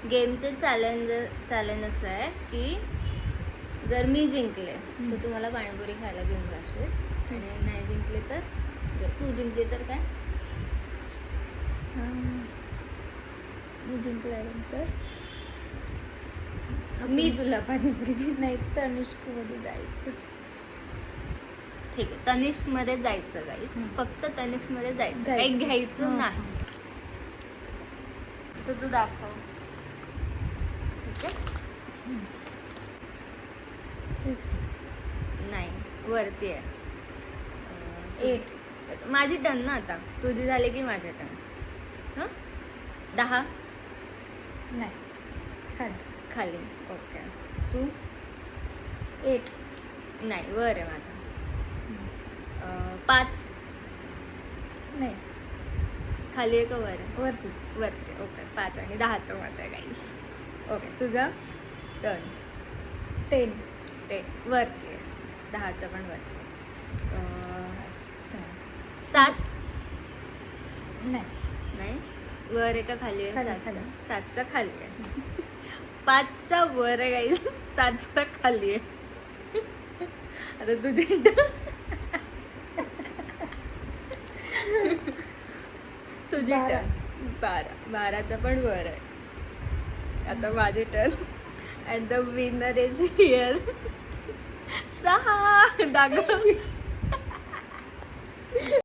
गेमचं challenge असं आहे की जर मी जिंकले तर तू मला पाणीपुरी खायला घेऊन जाशील आणि नाही जिंकले तर तू जिंकले तर काय? मी जिंकल्यानंतर मी तुला पाणीपुरी नाही तनिष्कमध्ये जायचं. ठीक आहे, तनिष्क मध्ये जायचं गाईस. फक्त तनिष्क मध्ये जायचं, काही जायचं. घ्यायचं नाही. तर तू दाखव. ठीक आहे. 6 नाही, वरती आहे. 8 माझी टर्न ना आता. तुझी झाली की माझी टर्न. 10 नाही खाली. ओके. तू 8 नाही, वर आहे माझा. 5 नाही खाली आहे का वर आहे? वरती. वरती. ओके. 5 आणि 10चं मत आहे गाईस. ओके, तुझा टर्न. 10 ते वरती आहे, 10चं पण वरती. 7 नाही नाही, वर आहे का खाली आहे? खाली, 7चं. खाली. 7चा खाली आहे. 5चा वर आहे गाईस, 7चा खाली आहे. आता तुझी तुझी 12. टर्न. 12चा पण वर आहे. आता माझी turn. And the winner is here. 6 डाग